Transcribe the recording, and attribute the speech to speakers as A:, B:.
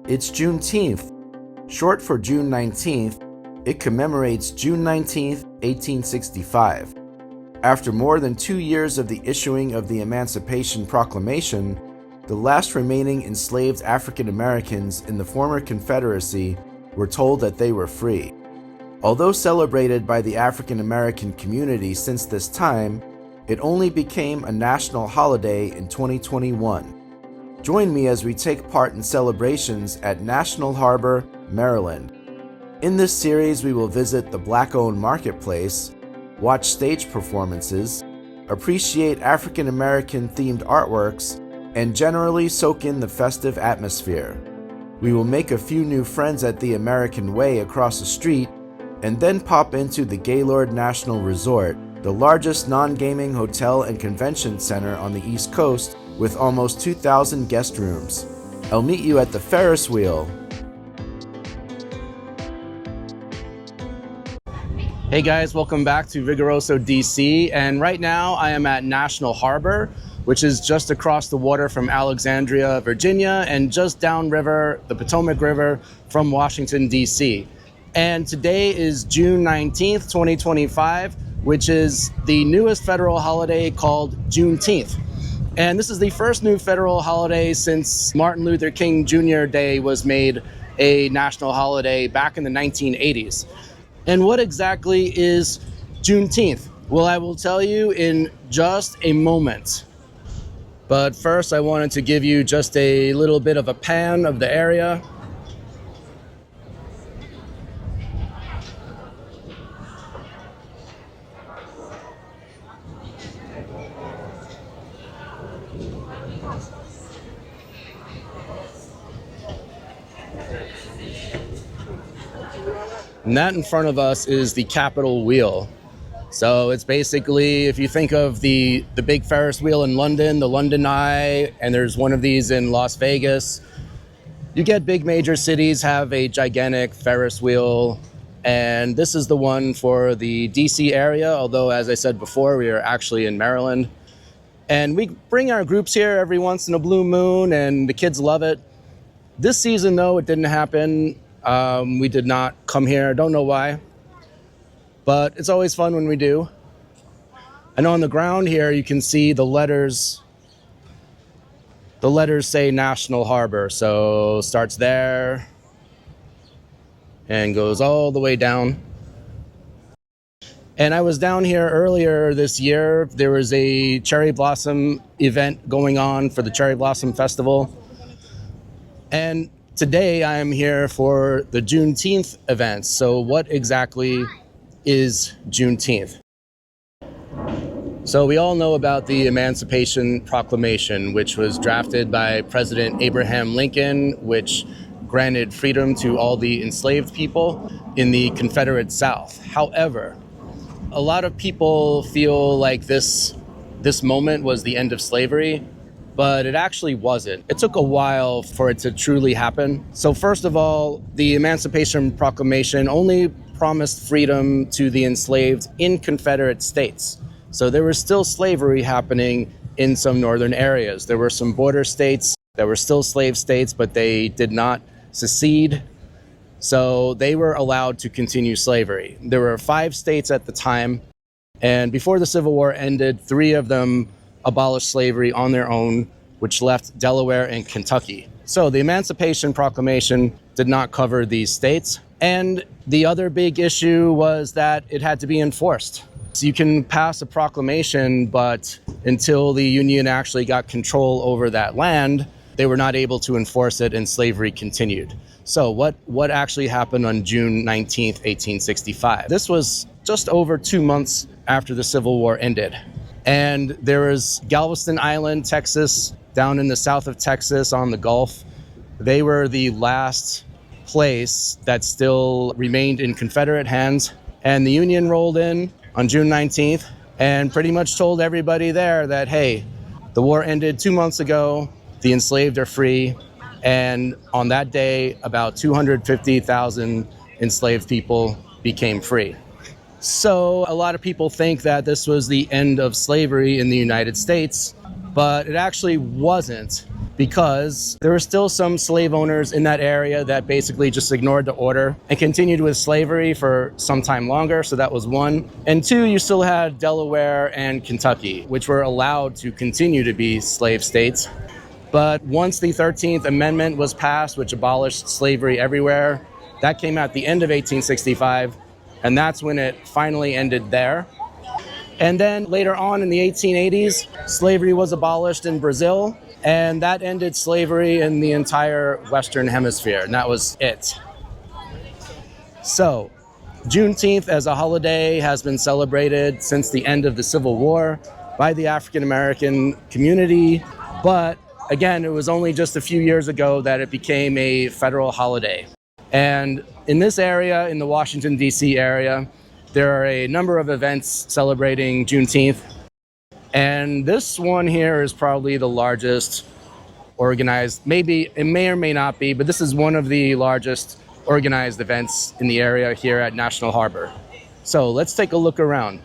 A: It's Juneteenth. Short for June 19th, it commemorates June 19th, 1865. After more than 2 years of the issuing of the Emancipation Proclamation, the last remaining enslaved African Americans in the former Confederacy were told that they were free. Although celebrated by the African American community since this time, it only became a national holiday in 2021. Join me as we take part in celebrations at National Harbor, Maryland. In this series, we will visit the Black-owned marketplace, watch stage performances, appreciate African American themed artworks, and generally soak in the festive atmosphere. We will make a few new friends at the American Way across the street, and then pop into the Gaylord National Resort, the largest non-gaming hotel and convention center on the East Coast with almost 2,000 guest rooms. I'll meet you at the Ferris wheel. Hey guys, welcome back to Vigoroso, DC, and right now I am at National Harbor, which is just across the water from Alexandria, Virginia, and just downriver, the Potomac River from Washington, DC. And today is June 19th, 2025, which is the newest federal holiday called Juneteenth. And this is the first new federal holiday since Martin Luther King Jr. Day was made a national holiday back in the 1980s. And what exactly is Juneteenth? Well, I will tell you in just a moment. But first, I wanted to give you just a little bit of a pan of the area. And that in front of us is the Capitol wheel. So it's basically, if you think of the big Ferris wheel in London, the London Eye, and there's one of these in Las Vegas, you get big major cities have a gigantic Ferris wheel, and this is the one for the DC area, although as I said before, we are actually in Maryland. And we bring our groups here every once in a blue moon, and the kids love it. This season, though, it didn't happen. We did not come here, don't know why, but it's always fun when we do. And on the ground here, you can see the letters. The letters say National Harbor, so starts there and goes all the way down. And I was down here earlier this year. There was a cherry blossom event going on for the Cherry Blossom Festival. And today I am here for the Juneteenth event. So what exactly is Juneteenth? So we all know about the Emancipation Proclamation, which was drafted by President Abraham Lincoln, which granted freedom to all the enslaved people in the Confederate South. However, a lot of people feel like this moment was the end of slavery, but it actually wasn't. It took a while for it to truly happen. So first of all, the Emancipation Proclamation only promised freedom to the enslaved in Confederate states. So there was still slavery happening in some northern areas. There were some border states that were still slave states, but they did not secede. So they were allowed to continue slavery. There were 5 states at the time, and before the Civil War ended, 3 of them abolished slavery on their own, which left Delaware and Kentucky. So the Emancipation Proclamation did not cover these states. And the other big issue was that it had to be enforced. So you can pass a proclamation, but until the Union actually got control over that land, they were not able to enforce it and slavery continued. So what actually happened on June 19th, 1865? This was just over 2 months after the Civil War ended. And there was Galveston Island, Texas, down in the south of Texas on the Gulf. They were the last place that still remained in Confederate hands. And the Union rolled in on June 19th and pretty much told everybody there that, hey, the war ended 2 months ago, the enslaved are free. And on that day, about 250,000 enslaved people became free. So a lot of people think that this was the end of slavery in the United States, but it actually wasn't. because there were still some slave owners in that area that basically just ignored the order and continued with slavery for some time longer. So that was one. And two, you still had Delaware and Kentucky, which were allowed to continue to be slave states. But once the 13th Amendment was passed, which abolished slavery everywhere, that came at the end of 1865, and that's when it finally ended there. And then later on in the 1880s, slavery was abolished in Brazil, and that ended slavery in the entire Western Hemisphere, and that was it. So, Juneteenth as a holiday has been celebrated since the end of the Civil War by the African American community, but again, it was only just a few years ago that it became a federal holiday. And in this area, in the Washington, D.C. area, there are a number of events celebrating Juneteenth. And this one here is probably the largest organized, maybe it may or may not be, but this is one of the largest organized events in the area here at National Harbor. So let's take a look around.